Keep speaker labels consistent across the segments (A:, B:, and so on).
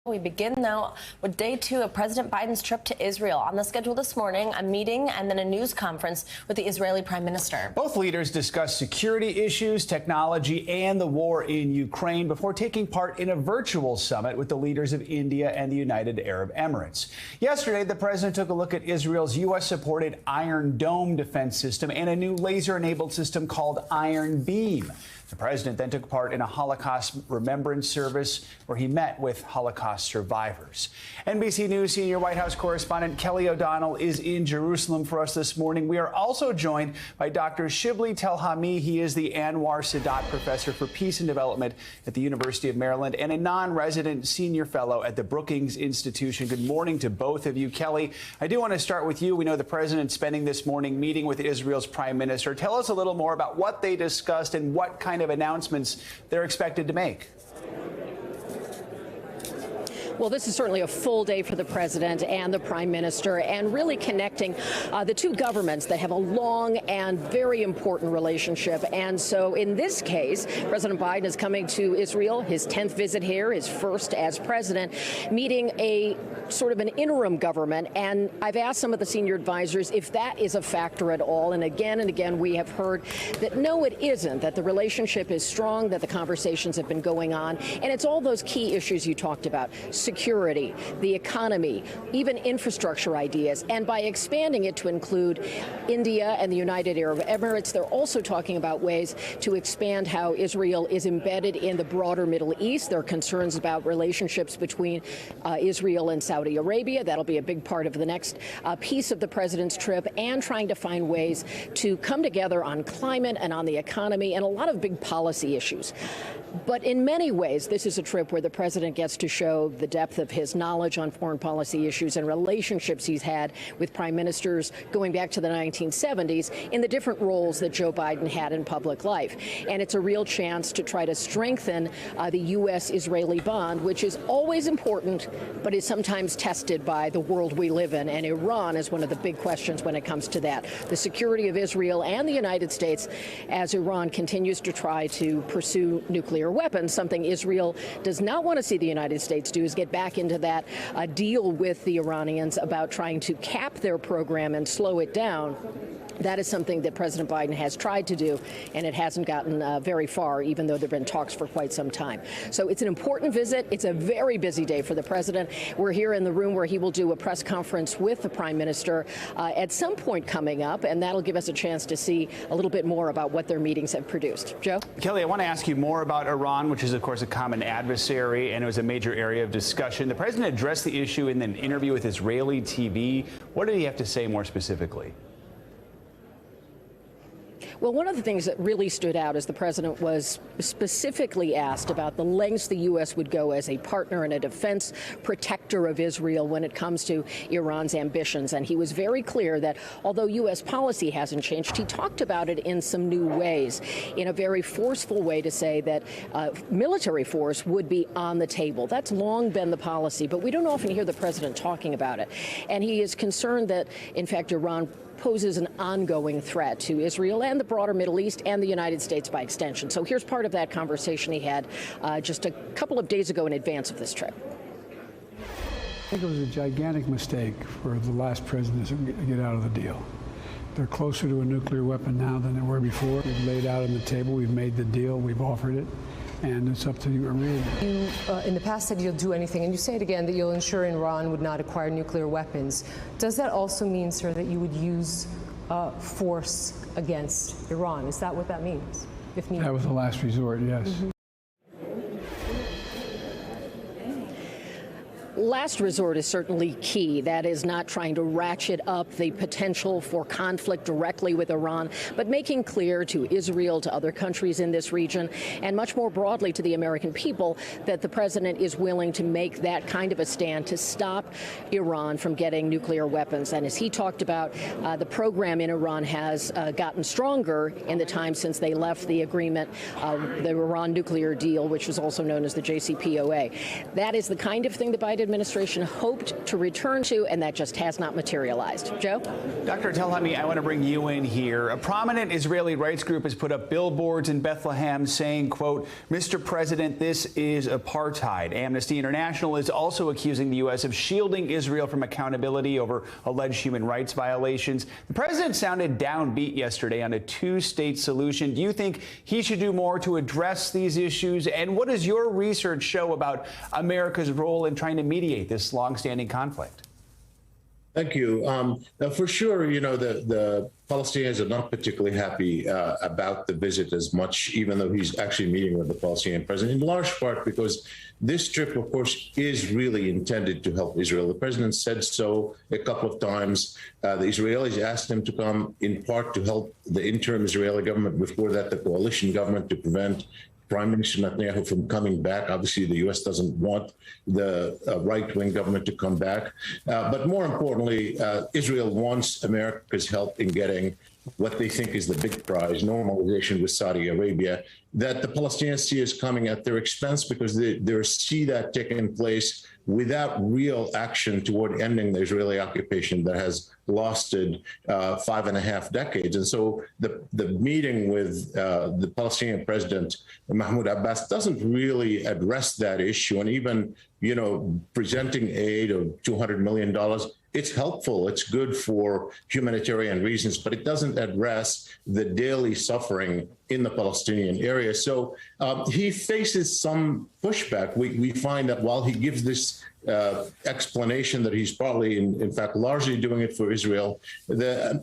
A: We begin now with day 2 of President Biden's trip to Israel. On the schedule this morning, a meeting and then a news conference with the Israeli Prime Minister.
B: Both leaders discussed security issues, technology, and the war in Ukraine before taking part in a virtual summit with the leaders of India and the United Arab Emirates. Yesterday, the president took a look at Israel's U.S.-supported Iron Dome defense system and a new laser-enabled system called Iron Beam. The president then took part in a Holocaust remembrance service where he met with Holocaust survivors. NBC News senior White House correspondent Kelly O'Donnell is in Jerusalem for us this morning. We are also joined by Dr. Shibli Telhami. He is the Anwar Sadat Professor for Peace and Development at the University of Maryland and a non-resident senior fellow at the Brookings Institution. Good morning to both of you. Kelly, I do want to start with you. We know the president spending this morning meeting with Israel's prime minister. Tell us a little more about what they discussed and what kind of announcements they're expected to make.
C: Well, this is certainly a full day for the president and the prime minister, and really connecting the two governments that have a long and very important relationship. And so in this case, President Biden is coming to Israel, his 10th visit here, his first as president, meeting a sort of an interim government. And I've asked some of the senior advisors if that is a factor at all. And again, we have heard that no, it isn't, that the relationship is strong, that the conversations have been going on. And it's all those key issues you talked about. Security, the economy, even infrastructure ideas. And by expanding it to include India and the United Arab Emirates, they're also talking about ways to expand how Israel is embedded in the broader Middle East. There are concerns about relationships between Israel and Saudi Arabia. That'll be a big part of the next piece of the president's trip, and trying to find ways to come together on climate and on the economy and a lot of big policy issues. But in many ways, this is a trip where the president gets to show the depth of his knowledge on foreign policy issues and relationships he's had with prime ministers going back to the 1970s in the different roles that Joe Biden had in public life. And it's a real chance to try to strengthen the U.S.-Israeli bond, which is always important, but is sometimes tested by the world we live in. And Iran is one of the big questions when it comes to that. The security of Israel and the United States as Iran continues to try to pursue nuclear weapons. Something Israel does not want to see the United States do is get back into that deal with the Iranians about trying to cap their program and slow it down. That is something that President Biden has tried to do, and it hasn't gotten very far, even though there have been talks for quite some time. So it's an important visit. It's a very busy day for the president. We're here in the room where he will do a press conference with the prime minister at some point coming up, and that'll give us a chance to see a little bit more about what their meetings have produced. Joe?
B: Kelly, I want to ask you more about Iran, which is, of course, a common adversary, and it was a major area of discussion. The president addressed the issue in an interview with Israeli TV. What did he have to say more specifically?
C: Well, one of the things that really stood out is the president was specifically asked about the lengths the U.S. would go as a partner and a defense protector of Israel when it comes to Iran's ambitions. And he was very clear that although U.S. policy hasn't changed, he talked about it in some new ways, in a very forceful way, to say that military force would be on the table. That's long been the policy, but we don't often hear the president talking about it. And he is concerned that, in fact, Iran poses an ongoing threat to Israel and the broader Middle East and the United States by extension. So here's part of that conversation he had just a couple of days ago in advance of this trip.
D: I think it was a gigantic mistake for the last president to get out of the deal. They're closer to a nuclear weapon now than they were before. We've laid out on the table, we've made the deal, we've offered it, and it's up to Iran.
E: You, in the past, said you'll do anything, and you say it again, that you'll ensure Iran would not acquire nuclear weapons. Does that also mean, sir, that you would use force against Iran? Is that what that means, if needed?
D: That was the last resort, yes.
E: Mm-hmm.
C: Last resort is certainly key. That is not trying to ratchet up the potential for conflict directly with Iran, but making clear to Israel, to other countries in this region, and much more broadly to the American people, that the president is willing to make that kind of a stand to stop Iran from getting nuclear weapons. And as he talked about, the program in Iran has gotten stronger in the time since they left the agreement, the Iran nuclear deal, which was also known as the JCPOA. That is the kind of thing the Biden Biden administration hoped to return to, and that just has not materialized. Joe?
B: Dr. Telhami, I want to bring you in here. A prominent Israeli rights group has put up billboards in Bethlehem saying, quote, "Mr. President, this is apartheid." Amnesty International is also accusing the U.S. of shielding Israel from accountability over alleged human rights violations. The president sounded downbeat yesterday on a two-state solution. Do you think he should do more to address these issues? And what does your research show about America's role in trying to mediate this longstanding conflict?
F: Thank you. For sure, the Palestinians are not particularly happy about the visit as much, even though he's actually meeting with the Palestinian president, in large part because this trip, of course, is really intended to help Israel. The president said so a couple of times. The Israelis asked him to come in part to help the interim Israeli government, before that the coalition government, to prevent Prime Minister Netanyahu from coming back. Obviously, the U.S. doesn't want the right-wing government to come back. But more importantly, Israel wants America's help in getting what they think is the big prize, normalization with Saudi Arabia, that the Palestinians see as coming at their expense because they see that taking place without real action toward ending the Israeli occupation that has lasted 5.5 decades. And so the meeting with the Palestinian president, Mahmoud Abbas, doesn't really address that issue. And even, presenting aid of $200 million, it's helpful. It's good for humanitarian reasons, but it doesn't address the daily suffering in the Palestinian area. So he faces some pushback. We find that while he gives this explanation that he's probably, in fact, largely doing it for Israel, the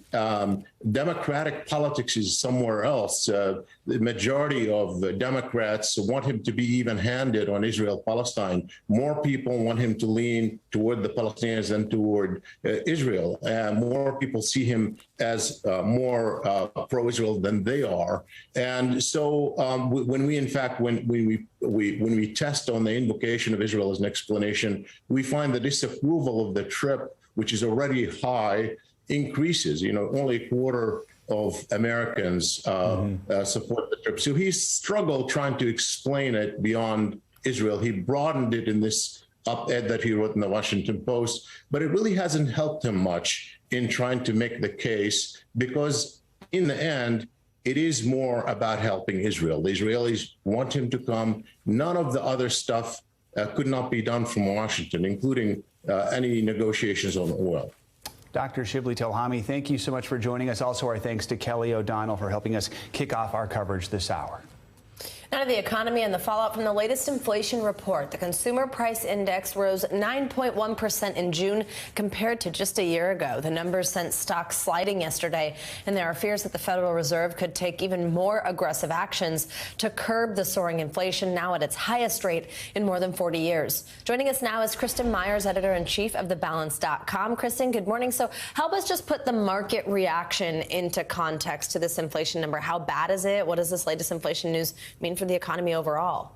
F: democratic politics is somewhere else. The majority of Democrats want him to be even-handed on Israel-Palestine. More people want him to lean toward the Palestinians than toward Israel. More people see him as more pro-Israel than they are. And so when we test on the invocation of Israel as an explanation, we find the disapproval of the trip, which is already high, increases. Only a quarter of Americans support the trip. So he's struggled trying to explain it beyond Israel. He broadened it in this op-ed that he wrote in the Washington Post, but it really hasn't helped him much in trying to make the case, because in the end, it is more about helping Israel. The Israelis want him to come. None of the other stuff could not be done from Washington, including any negotiations on oil.
B: Dr. Shibli Telhami, thank you so much for joining us. Also, our thanks to Kelly O'Donnell for helping us kick off our coverage this hour.
A: Now to the economy and the fallout from the latest inflation report. The consumer price index rose 9.1% in June compared to just a year ago. The numbers sent stocks sliding yesterday, and there are fears that the Federal Reserve could take even more aggressive actions to curb the soaring inflation, now at its highest rate in more than 40 years. Joining us now is Kristen Myers, editor-in-chief of TheBalance.com. Kristen, good morning. So help us just put the market reaction into context to this inflation number. How bad is it? What does this latest inflation news mean for the economy overall?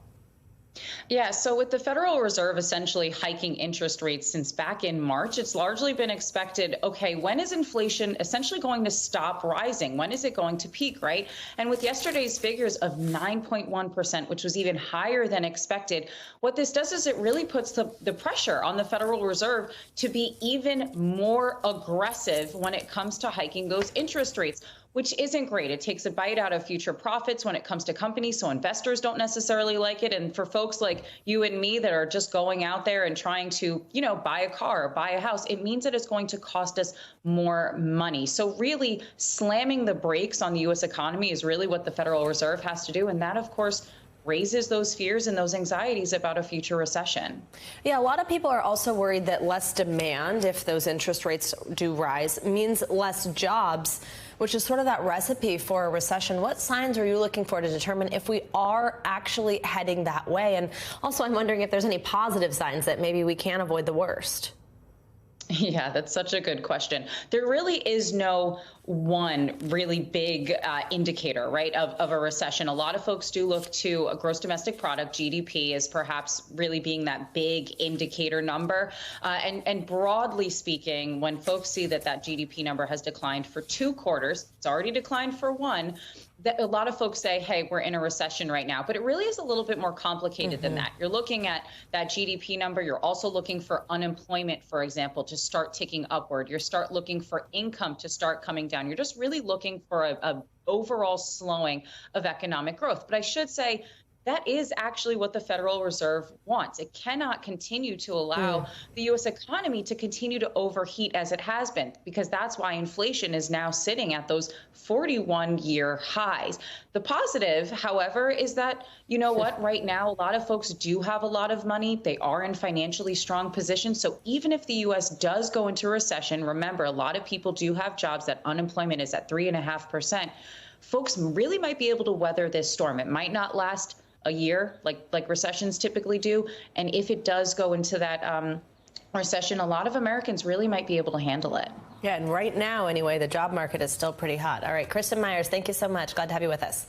G: Yeah, so with the Federal Reserve essentially hiking interest rates since back in March, it's largely been expected, okay, when is inflation essentially going to stop rising? When is it going to peak, right? And with yesterday's figures of 9.1%, which was even higher than expected, what this does is it really puts the pressure on the Federal Reserve to be even more aggressive when it comes to hiking those interest rates, which isn't great. It takes a bite out of future profits when it comes to companies, so investors don't necessarily like it. And for folks like you and me that are just going out there and trying to, buy a car or buy a house, it means that it's going to cost us more money. So really slamming the brakes on the U.S. economy is really what the Federal Reserve has to do. And that, of course, raises those fears and those anxieties about a future recession.
A: Yeah, a lot of people are also worried that less demand, if those interest rates do rise, means less jobs, which is sort of that recipe for a recession. What signs are you looking for to determine if we are actually heading that way? And also, I'm wondering if there's any positive signs that maybe we can avoid the worst.
G: Yeah, that's such a good question. There really is no one really big indicator, right, of a recession. A lot of folks do look to a gross domestic product, GDP, as perhaps really being that big indicator number. And broadly speaking, when folks see that GDP number has declined for 2 quarters, it's already declined for 1, that a lot of folks say, hey, we're in a recession right now. But it really is a little bit more complicated than that. You're looking at that GDP number. You're also looking for unemployment, for example, to start ticking upward. You start looking for income to start coming down. You're just really looking for a overall slowing of economic growth. But I should say, that is actually what the Federal Reserve wants. It cannot continue to allow the U.S. economy to continue to overheat as it has been, because that's why inflation is now sitting at those 41-year highs. The positive, however, is that, you know what, right now, a lot of folks do have a lot of money. They are in financially strong positions. So even if the U.S. does go into recession, remember, a lot of people do have jobs. That unemployment is at 3.5%. Folks really might be able to weather this storm. It might not last a year like recessions typically do. And if it does go into that recession, a lot of Americans really might be able to handle it.
A: Yeah, and right now, anyway, the job market is still pretty hot. All right, Kristen Myers, thank you so much. Glad to have you with us.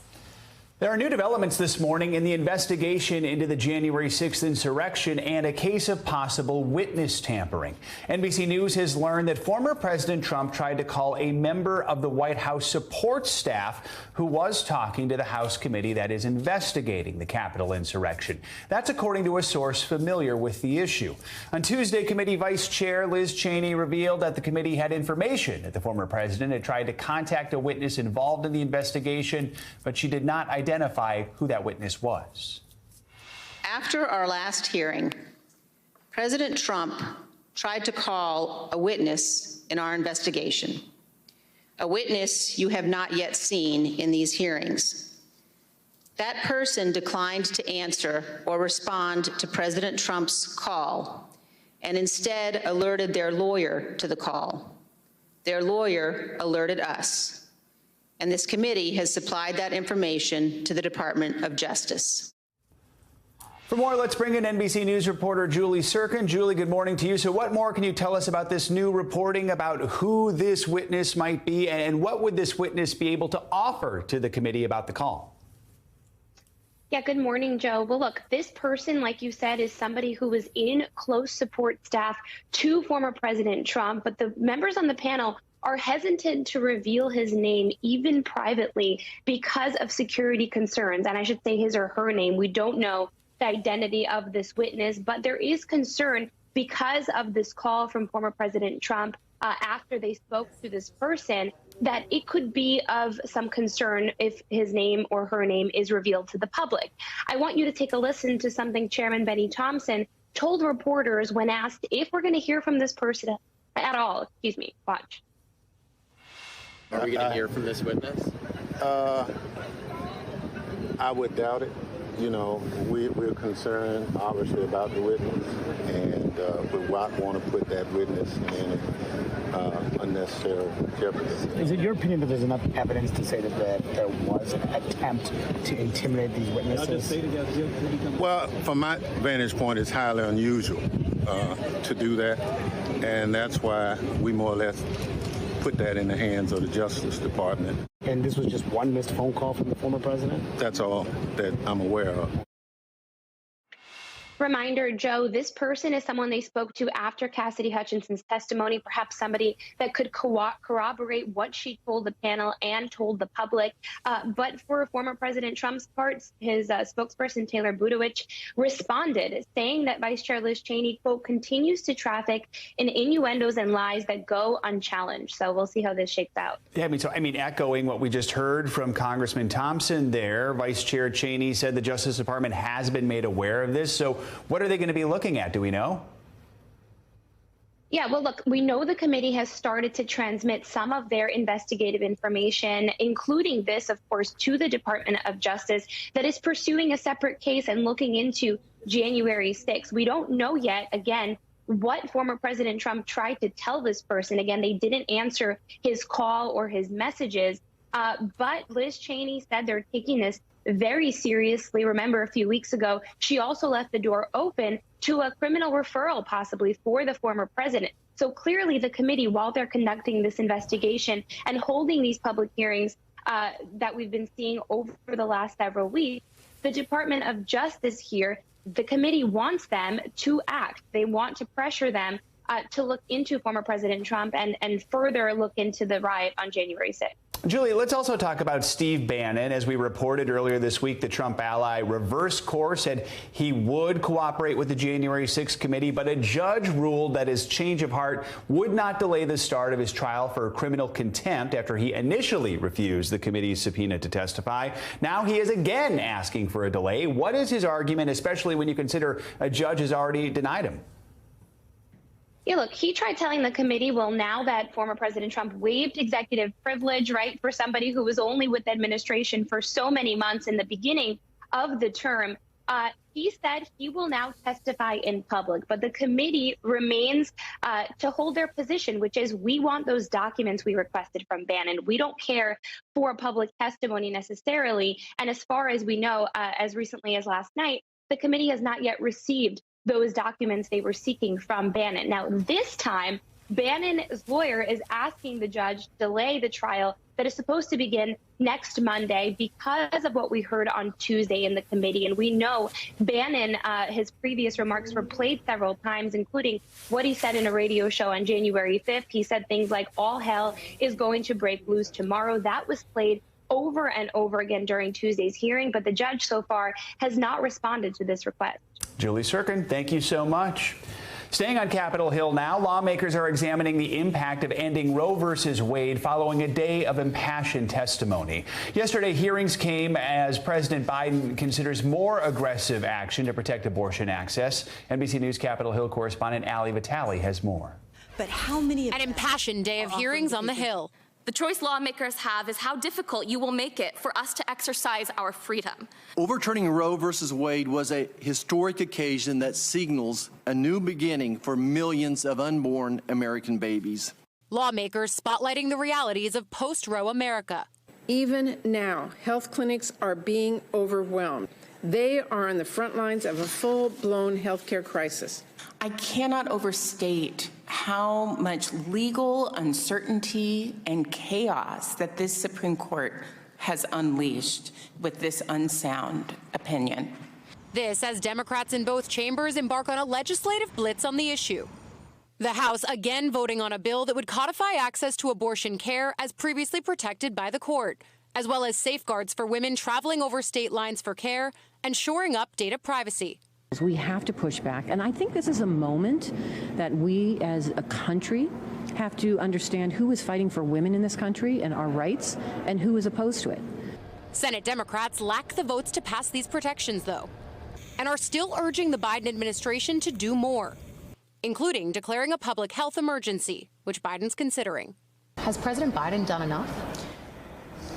B: There are new developments this morning in the investigation into the January 6th insurrection and a case of possible witness tampering. NBC News has learned that former President Trump tried to call a member of the White House support staff who was talking to the House committee that is investigating the Capitol insurrection. That's according to a source familiar with the issue. On Tuesday, committee Vice Chair Liz Cheney revealed that the committee had information that the former president had tried to contact a witness involved in the investigation, but she did not identify who that witness was.
H: After our last hearing, President Trump tried to call a witness in our investigation, a witness you have not yet seen in these hearings. That person declined to answer or respond to President Trump's call and instead alerted their lawyer to the call. Their lawyer alerted us. And this committee has supplied that information to the Department of Justice.
B: For more, let's bring in NBC News reporter Julie Sirkin. Julie, good morning to you. So what more can you tell us about this new reporting about who this witness might be, and what would this witness be able to offer to the committee about the call?
I: Yeah, good morning, Joe. Well, look, this person, like you said, is somebody who was in close support staff to former President Trump, but the members on the panel are hesitant to reveal his name, even privately, because of security concerns. And I should say his or her name. We don't know the identity of this witness, but there is concern because of this call from former President Trump after they spoke to this person, that it could be of some concern if his name or her name is revealed to the public. I want you to take a listen to something Chairman Benny Thompson told reporters when asked if we're going to hear from this person at all. Excuse me. Watch.
J: Are we going to hear from this witness?
K: I would doubt it. You know, we're concerned, obviously, about the witness, and we want to put that witness in unnecessary jeopardy.
J: Is it your opinion that there's enough evidence to say that there was an attempt to intimidate these witnesses?
K: Well, from my vantage point, it's highly unusual to do that, and that's why we more or less put that in the hands of the Justice Department.
J: And this was just one missed phone call from the former president?
K: That's all that I'm aware of.
I: Reminder, Joe, this person is someone they spoke to after Cassidy Hutchinson's testimony, perhaps somebody that could corroborate what she told the panel and told the public. But for former President Trump's part, his spokesperson, Taylor Budowich, responded, saying that Vice Chair Liz Cheney, quote, continues to traffic in innuendos and lies that go unchallenged. So we'll see how this shakes out.
B: Yeah, I mean, echoing what we just heard from Congressman Thompson there, Vice Chair Cheney said the Justice Department has been made aware of this. So what are they going to be looking at? Do we know?
I: Yeah, well, look, we know the committee has started to transmit some of their investigative information, including this, of course, to the Department of Justice that is pursuing a separate case and looking into January 6th. We don't know yet, again, what former President Trump tried to tell this person. Again, they didn't answer his call or his messages. But Liz Cheney said they're taking this very seriously. Remember, a few weeks ago, she also left the door open to a criminal referral possibly for the former president. So clearly the committee, while they're conducting this investigation and holding these public hearings that we've been seeing over the last several weeks, the Department of Justice here, the committee wants them to act. They want to pressure them to look into former President Trump and further look into the riot on January 6th.
B: Julie, let's also talk about Steve Bannon. As we reported earlier this week, the Trump ally reversed course, said he would cooperate with the January 6th committee, but a judge ruled that his change of heart would not delay the start of his trial for criminal contempt after he initially refused the committee's subpoena to testify. Now he is again asking for a delay. What is his argument, especially when you consider a judge has already denied him?
I: Yeah, look, he tried telling the committee, well, now that former President Trump waived executive privilege, right, for somebody who was only with the administration for so many months in the beginning of the term, he said he will now testify in public. But the committee remains to hold their position, which is we want those documents we requested from Bannon. We don't care for public testimony necessarily. And as far as we know, as recently as last night, the committee has not yet received those documents they were seeking from Bannon. Now, this time, Bannon's lawyer is asking the judge to delay the trial that is supposed to begin next Monday because of what we heard on Tuesday in the committee. And we know Bannon, his previous remarks were played several times, including what he said in a radio show on January 5th. He said things like, all hell is going to break loose tomorrow. That was played over and over again during Tuesday's hearing, but the judge so far has not responded to this request.
B: Julie Sirkin, thank you so much. Staying on Capitol Hill now, lawmakers are examining the impact of ending Roe versus Wade following a day of impassioned testimony. Yesterday, hearings came as President Biden considers more aggressive action to protect abortion access. NBC News Capitol Hill correspondent Ali Vitale has more.
L: But how many? An impassioned day of hearings on the Hill. The choice lawmakers have is how difficult you will make it for us to exercise our freedom.
M: Overturning Roe versus Wade was a historic occasion that signals a new beginning for millions of unborn American babies.
L: Lawmakers spotlighting the realities of post-Roe America.
N: Even now, health clinics are being overwhelmed. They are on the front lines of a full-blown healthcare crisis.
O: I cannot overstate how much legal uncertainty and chaos that this Supreme Court has unleashed with this unsound opinion.
L: This as Democrats in both chambers embark on a legislative blitz on the issue. The House again voting on a bill that would codify access to abortion care as previously protected by the court, as well as safeguards for women traveling over state lines for care and shoring up data privacy.
P: We have to push back, and I think this is a moment that we as a country have to understand who is fighting for women in this country and our rights and who is opposed to it.
L: Senate Democrats lack the votes to pass these protections, though, and are still urging the Biden administration to do more, including declaring a public health emergency, which Biden's considering.
Q: Has President Biden done enough?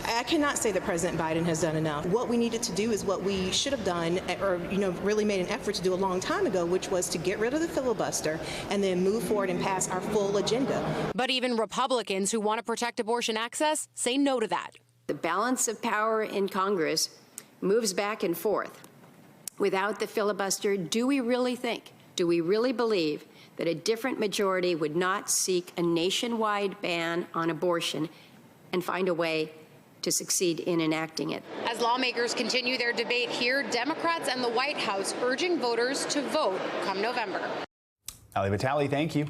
R: I cannot say that President Biden has done enough. What we needed to do is what we should have done, or really made an effort to do a long time ago, which was to get rid of the filibuster and then move forward and pass our full agenda.
L: But even Republicans who want to protect abortion access say no to that.
S: The balance of power in Congress moves back and forth. Without the filibuster, do we really believe that a different majority would not seek a nationwide ban on abortion and find a way to succeed in enacting it?
L: As lawmakers continue their debate here, Democrats and the White House urging voters to vote come November.
B: Ali Vitale, thank you.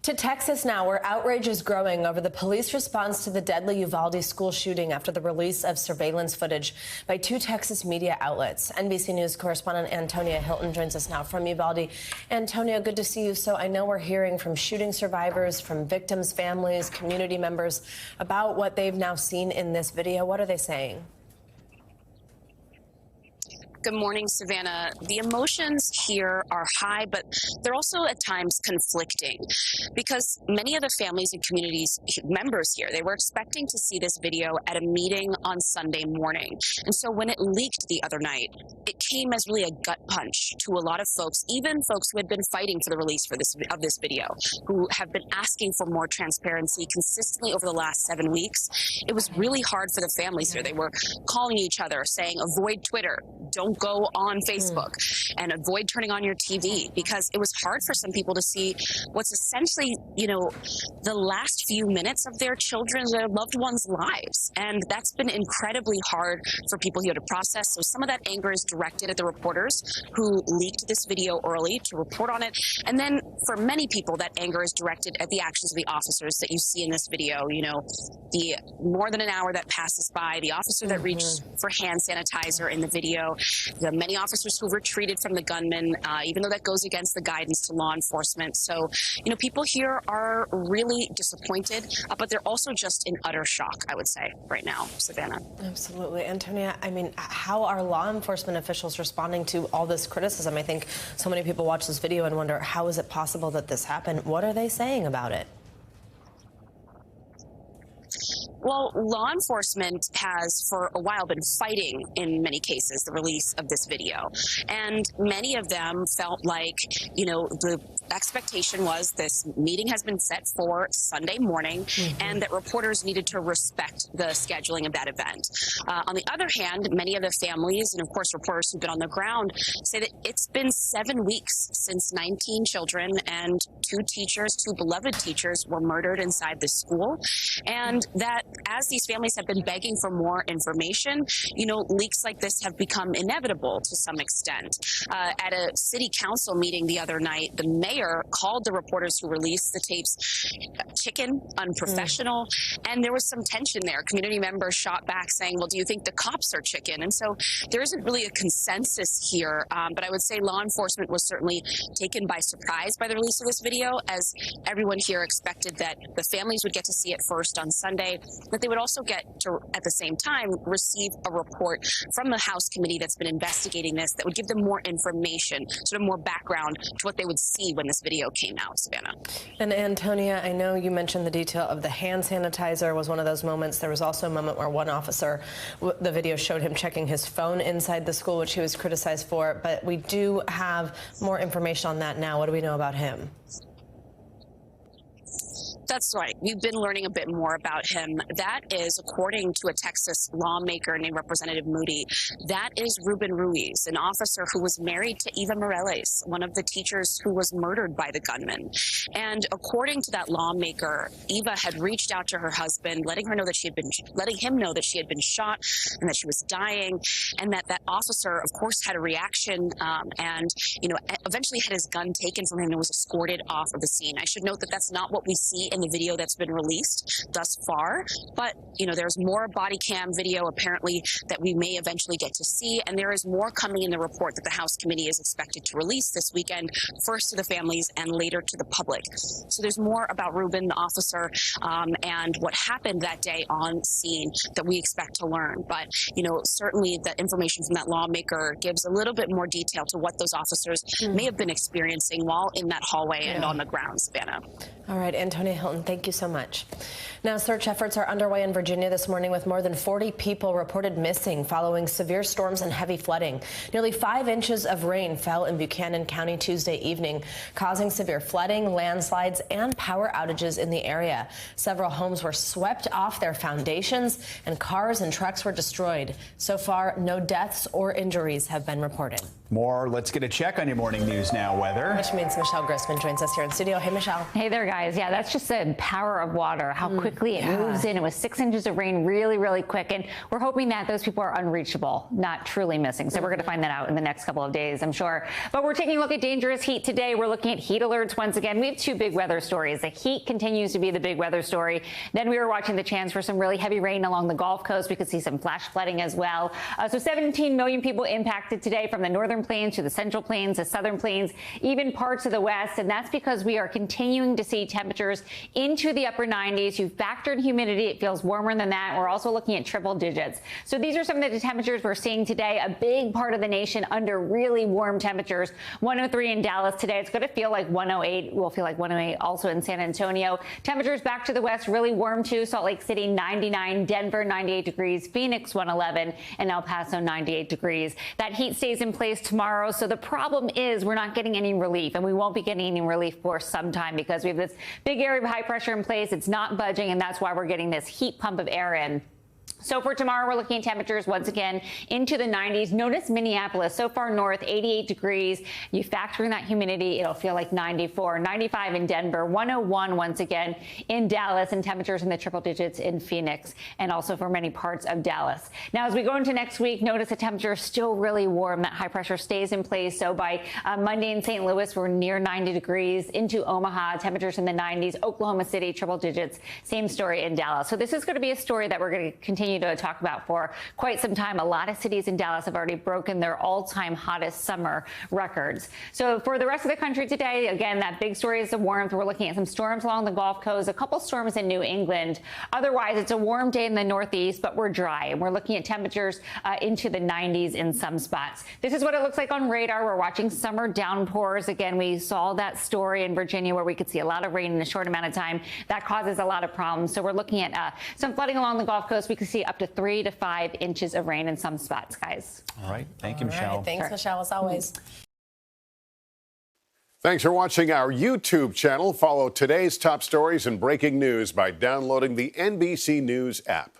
A: To Texas now, where outrage is growing over the police response to the deadly Uvalde school shooting after the release of surveillance footage by 2 Texas media outlets. NBC News correspondent Antonia Hilton joins us now from Uvalde. Antonia, good to see you. So I know we're hearing from shooting survivors, from victims' families, community members about what they've now seen in this video. What are they saying?
T: Good morning, Savannah. The emotions here are high, but they're also at times conflicting because many of the families and communities members here, they were expecting to see this video at a meeting on Sunday morning. And so when it leaked the other night, it came as really a gut punch to a lot of folks, even folks who had been fighting for the release of this video, who have been asking for more transparency consistently over the last 7 weeks. It was really hard for the families here. They were calling each other, saying, avoid Twitter, don't don't go on Facebook and avoid turning on your TV, because it was hard for some people to see what's essentially, the last few minutes of their children's, their loved ones' lives. And that's been incredibly hard for people here to process. So some of that anger is directed at the reporters who leaked this video early to report on it. And then for many people, that anger is directed at the actions of the officers that you see in this video. The more than an hour that passes by, the officer that reached for hand sanitizer in the video, the many officers who retreated from the gunman, even though that goes against the guidance to law enforcement. So, people here are really disappointed, but they're also just in utter shock, I would say, right now, Savannah.
A: Absolutely. Antonia, how are law enforcement officials responding to all this criticism? I think so many people watch this video and wonder, how is it possible that this happened? What are they saying about it?
T: Well, law enforcement has for a while been fighting, in many cases, the release of this video. And many of them felt like, the expectation was this meeting has been set for Sunday morning and that reporters needed to respect the scheduling of that event. On the other hand, many of the families and, of course, reporters who've been on the ground say that it's been 7 weeks since 19 children and 2 teachers, 2 beloved teachers, were murdered inside the school. And that as these families have been begging for more information, leaks like this have become inevitable to some extent. At a city council meeting the other night, the mayor called the reporters who released the tapes chicken, unprofessional, and there was some tension there. Community members shot back saying, well, do you think the cops are chicken? And so there isn't really a consensus here, but I would say law enforcement was certainly taken by surprise by the release of this video, as everyone here expected that the families would get to see it first on Sunday, but they would also get to, at the same time, receive a report from the House committee that's been investigating this that would give them more information, sort of more background to what they would see when this video came out, Savannah.
A: And Antonia, I know you mentioned the detail of the hand sanitizer was one of those moments. There was also a moment where one officer, the video showed him checking his phone inside the school, which he was criticized for, but we do have more information on that now. What do we know about him?
T: That's right. We've been learning a bit more about him. That is, according to a Texas lawmaker named Representative Moody, that is Ruben Ruiz, an officer who was married to Eva Morales, one of the teachers who was murdered by the gunman. And according to that lawmaker, Eva had reached out to her husband, letting him know that she had been shot and that she was dying, and that officer, of course, had a reaction and eventually had his gun taken from him and was escorted off of the scene. I should note that that's not what we see in the video that's been released thus far, but there's more body cam video apparently that we may eventually get to see, and there is more coming in the report that the House committee is expected to release this weekend, first to the families and later to the public. So there's more about Ruben, the officer, and what happened that day on scene that we expect to learn. But certainly the information from that lawmaker gives a little bit more detail to what those officers may have been experiencing while in that hallway and on the ground, Savannah.
A: All right, Antonia Hilton, thank you so much. Now, search efforts are underway in Virginia this morning with more than 40 people reported missing following severe storms and heavy flooding. Nearly 5 inches of rain fell in Buchanan County Tuesday evening, causing severe flooding, landslides, and power outages in the area. Several homes were swept off their foundations, and cars and trucks were destroyed. So far, no deaths or injuries have been reported.
B: More. Let's get a check on your morning news now. Weather.
A: Which means Michelle Grossman joins us here in studio. Hey, Michelle.
U: Hey there, guys. Yeah, that's just the power of water, how quickly it moves in. It was 6 inches of rain really, really quick. And we're hoping that those people are unreachable, not truly missing. So we're going to find that out in the next couple of days, I'm sure. But we're taking a look at dangerous heat today. We're looking at heat alerts once again. We have 2 big weather stories. The heat continues to be the big weather story. Then we were watching the chance for some really heavy rain along the Gulf Coast. We could see some flash flooding as well. So 17 million people impacted today from the northern plains to the central plains, the southern plains, even parts of the west. And that's because we are continuing to see temperatures into the upper 90s. You factor in humidity, it feels warmer than that. We're also looking at triple digits. So these are some of the temperatures we're seeing today. A big part of the nation under really warm temperatures. 103 in Dallas today. It's going to feel like 108. We'll feel like 108 also in San Antonio. Temperatures back to the west, really warm too. Salt Lake City 99, Denver 98 degrees, Phoenix 111, and El Paso 98 degrees. That heat stays in place tomorrow. So the problem is we're not getting any relief, and we won't be getting any relief for some time because we have this big area of high pressure in place. It's not budging, and that's why we're getting this heat pump of air in. So for tomorrow, we're looking at temperatures once again into the 90s. Notice Minneapolis, so far north, 88 degrees. You factor in that humidity, it'll feel like 94, 95 in Denver, 101 once again in Dallas, and temperatures in the triple digits in Phoenix and also for many parts of Dallas. Now, as we go into next week, notice the temperature is still really warm. That high pressure stays in place. So by Monday in St. Louis, we're near 90 degrees. Into Omaha, temperatures in the 90s. Oklahoma City, triple digits. Same story in Dallas. So this is going to be a story that we're going to continue to talk about for quite some time. A lot of cities in Dallas have already broken their all-time hottest summer records. So for the rest of the country today, again, that big story is the warmth. We're looking at some storms along the Gulf Coast, a couple storms in New England. Otherwise, it's a warm day in the Northeast, but we're dry. And we're looking at temperatures into the 90s in some spots. This is what it looks like on radar. We're watching summer downpours. Again, we saw that story in Virginia where we could see a lot of rain in a short amount of time. That causes a lot of problems. So we're looking at some flooding along the Gulf Coast. We could see up to 3 to 5 inches of rain in some spots, guys.
B: All right. Thank you, Michelle.
A: Right. Thanks, Michelle, as always.
D: Thanks for watching our YouTube channel. Follow today's top stories and breaking news by downloading the NBC News app.